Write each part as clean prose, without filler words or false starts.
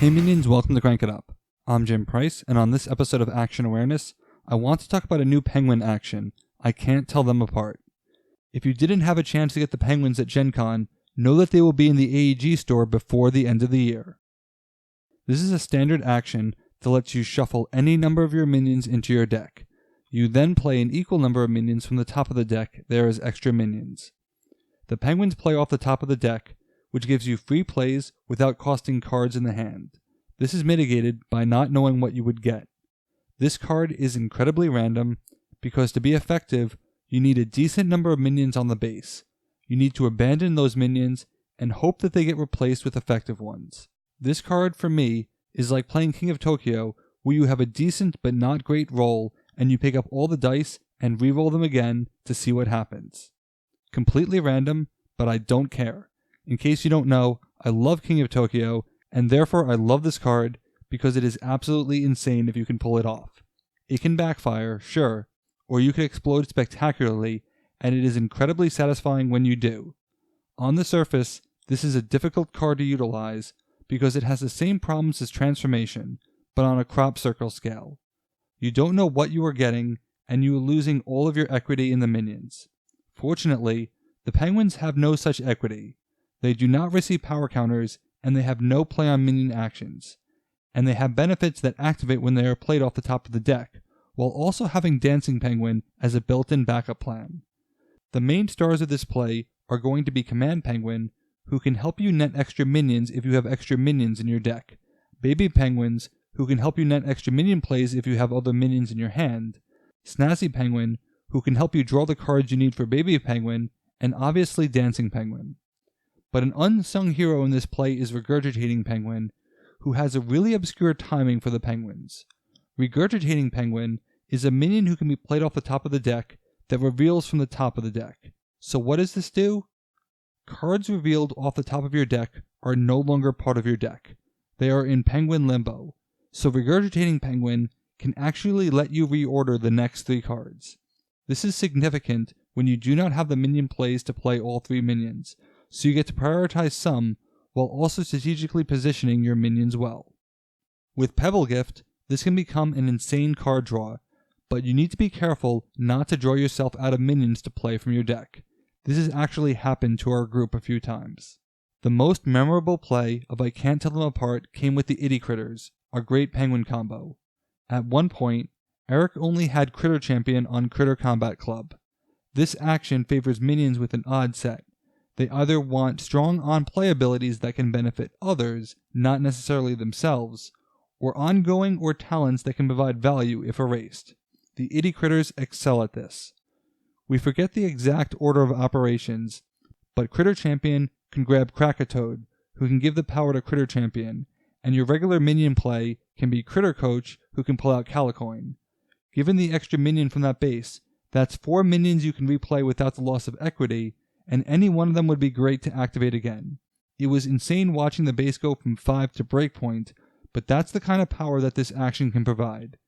Hey minions, welcome to Crank It Up. I'm Jim Price, and on this episode of Action Awareness, I want to talk about a new penguin action. I can't tell them apart. If you didn't have a chance to get the penguins at Gen Con, know that they will be in the AEG store before the end of the year. This is a standard action that lets you shuffle any number of your minions into your deck. You then play an equal number of minions from the top of the deck there as extra minions. The penguins play off the top of the deck, which gives you free plays without costing cards in the hand. This is mitigated by not knowing what you would get. This card is incredibly random because to be effective, you need a decent number of minions on the base. You need to abandon those minions and hope that they get replaced with effective ones. This card, for me, is like playing King of Tokyo, where you have a decent but not great roll and you pick up all the dice and re-roll them again to see what happens. Completely random, but I don't care. In case you don't know, I love King of Tokyo, and therefore I love this card because it is absolutely insane if you can pull it off. It can backfire, sure, or you could explode spectacularly, and it is incredibly satisfying when you do. On the surface, this is a difficult card to utilize because it has the same problems as Transformation, but on a crop circle scale. You don't know what you are getting, and you are losing all of your equity in the minions. Fortunately, the penguins have no such equity. They do not receive power counters, and they have no play on minion actions. And they have benefits that activate when they are played off the top of the deck, while also having Dancing Penguin as a built-in backup plan. The main stars of this play are going to be Command Penguin, who can help you net extra minions if you have extra minions in your deck, Baby Penguins, who can help you net extra minion plays if you have other minions in your hand, Snazzy Penguin, who can help you draw the cards you need for Baby Penguin, and obviously Dancing Penguin. But an unsung hero in this play is Regurgitating Penguin, who has a really obscure timing for the penguins. Regurgitating Penguin is a minion who can be played off the top of the deck that reveals from the top of the deck. So what does this do? Cards revealed off the top of your deck are no longer part of your deck. They are in Penguin Limbo. So Regurgitating Penguin can actually let you reorder the next 3 cards. This is significant when you do not have the minion plays to play all 3 minions, so you get to prioritize some while also strategically positioning your minions well. With Pebble Gift, this can become an insane card draw, but you need to be careful not to draw yourself out of minions to play from your deck. This has actually happened to our group a few times. The most memorable play of I Can't Tell Them Apart came with the Itty Critters, our great penguin combo. At one point, Eric only had Critter Champion on Critter Combat Club. This action favors minions with an odd set. They either want strong on-play abilities that can benefit others, not necessarily themselves, or ongoing or talents that can provide value if erased. The Itty Critters excel at this. We forget the exact order of operations, but Critter Champion can grab Krakatoad, who can give the power to Critter Champion, and your regular minion play can be Critter Coach, who can pull out Calicoin. Given the extra minion from that base, that's 4 minions you can replay without the loss of equity, and any one of them would be great to activate again. It was insane watching the base go from 5 to breakpoint, but that's the kind of power that this action can provide.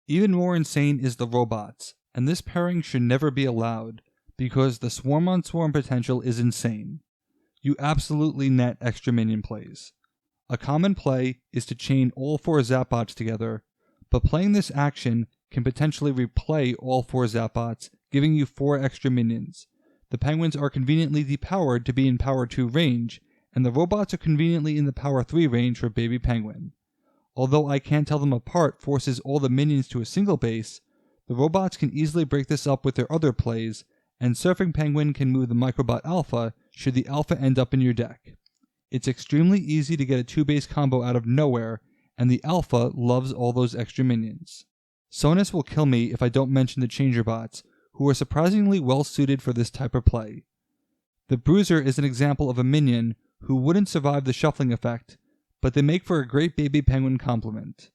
Even more insane is the robots, and this pairing should never be allowed, because the swarm on swarm potential is insane. You absolutely net extra minion plays. A common play is to chain all 4 Zapbots together, but playing this action can potentially replay all 4 Zapbots, giving you 4 extra minions. The penguins are conveniently depowered to be in Power 2 range, and the robots are conveniently in the Power 3 range for Baby Penguin. Although I Can't Tell Them Apart forces all the minions to a single base, the robots can easily break this up with their other plays, and Surfing Penguin can move the Microbot Alpha should the Alpha end up in your deck. It's extremely easy to get a 2-base combo out of nowhere, and the Alpha loves all those extra minions. Sonus will kill me if I don't mention the Changer Bots, who are surprisingly well suited for this type of play. The Bruiser is an example of a minion who wouldn't survive the shuffling effect, but they make for a great Baby Penguin complement.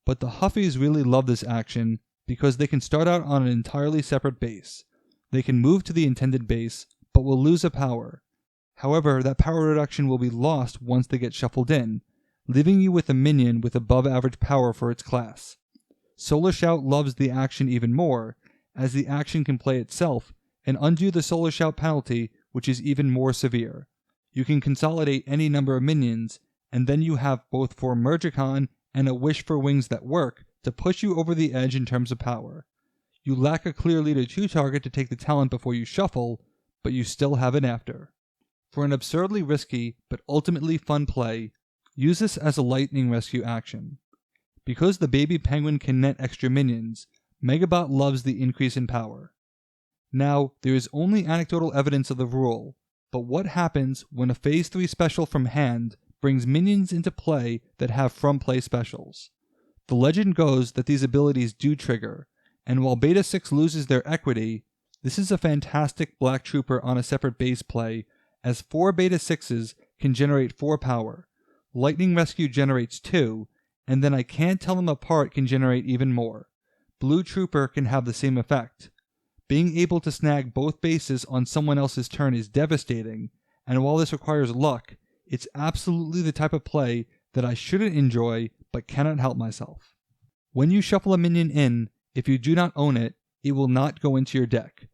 But the Huffies really love this action because they can start out on an entirely separate base. They can move to the intended base, but will lose a power. However, that power reduction will be lost once they get shuffled in, leaving you with a minion with above average power for its class. Solar Shout loves the action even more, as the action can play itself and undo the Solar Shout penalty, which is even more severe. You can consolidate any number of minions, and then you have both for Regurgicon and a wish for wings that work to push you over the edge in terms of power. You lack a clear leader 2 target to take the talent before you shuffle, but you still have it after. For an absurdly risky but ultimately fun play, use this as a lightning rescue action. Because the baby penguin can net extra minions, Megabot loves the increase in power. Now, there is only anecdotal evidence of the rule, but what happens when a Phase 3 special from hand brings minions into play that have from play specials? The legend goes that these abilities do trigger, and while Beta 6 loses their equity, this is a fantastic Black Trooper on a separate base play, as 4 Beta 6s can generate 4 power, Lightning Rescue generates 2, and then I Can't Tell Them Apart can generate even more. Blue Trooper can have the same effect. Being able to snag both bases on someone else's turn is devastating, and while this requires luck, it's absolutely the type of play that I shouldn't enjoy but cannot help myself. When you shuffle a minion in, if you do not own it, it will not go into your deck,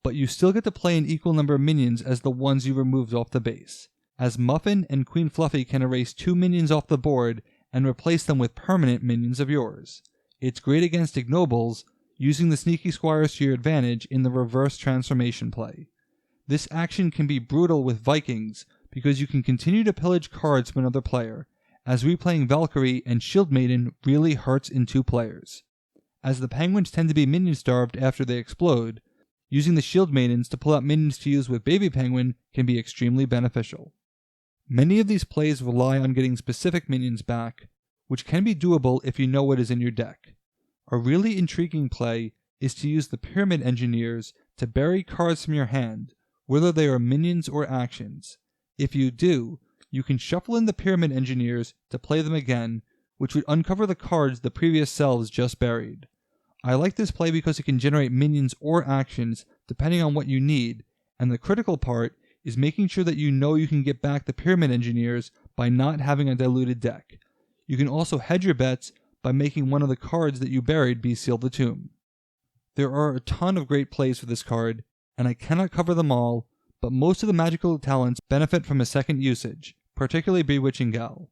but you still get to play an equal number of minions as the ones you removed off the base, as Muffin and Queen Fluffy can erase 2 minions off the board and replace them with permanent minions of yours. It's great against ignobles, using the sneaky squires to your advantage in the reverse transformation play. This action can be brutal with Vikings because you can continue to pillage cards from another player, as replaying Valkyrie and Shield Maiden really hurts in 2 players. As the penguins tend to be minion starved after they explode, using the Shield Maidens to pull out minions to use with Baby Penguin can be extremely beneficial. Many of these plays rely on getting specific minions back, which can be doable if you know what is in your deck. A really intriguing play is to use the Pyramid Engineers to bury cards from your hand, whether they are minions or actions. If you do, you can shuffle in the Pyramid Engineers to play them again, which would uncover the cards the previous selves just buried. I like this play because it can generate minions or actions depending on what you need, and the critical part is making sure that you know you can get back the Pyramid Engineers by not having a diluted deck. You can also hedge your bets by making one of the cards that you buried be Seal the Tomb. There are a ton of great plays for this card, and I cannot cover them all, but most of the magical talents benefit from a second usage, particularly Bewitching Gal.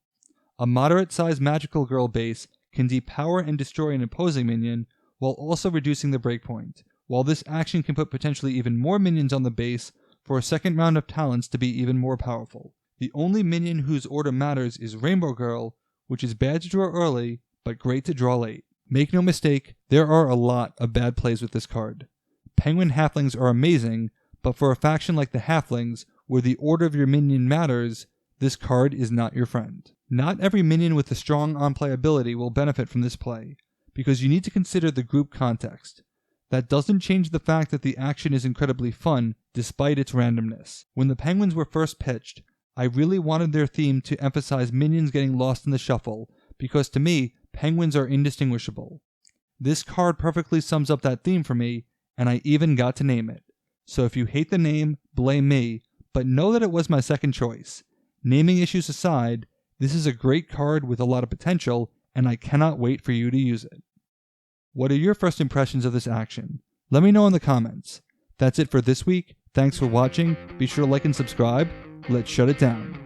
A moderate-sized magical girl base can depower and destroy an opposing minion while also reducing the breakpoint, while this action can put potentially even more minions on the base for a second round of talents to be even more powerful. The only minion whose order matters is Rainbow Girl, which is bad to draw early, but great to draw late. Make no mistake, there are a lot of bad plays with this card. Penguin Halflings are amazing, but for a faction like the Halflings, where the order of your minion matters, this card is not your friend. Not every minion with a strong on-play ability will benefit from this play, because you need to consider the group context. That doesn't change the fact that the action is incredibly fun, despite its randomness. When the Penguins were first pitched, I really wanted their theme to emphasize minions getting lost in the shuffle, because to me, Penguins are indistinguishable. This card perfectly sums up that theme for me, and I even got to name it. So if you hate the name, blame me, but know that it was my second choice. Naming issues aside, this is a great card with a lot of potential, and I cannot wait for you to use it. What are your first impressions of this action? Let me know in the comments. That's it for this week. Thanks for watching. Be sure to like and subscribe. Let's shut it down.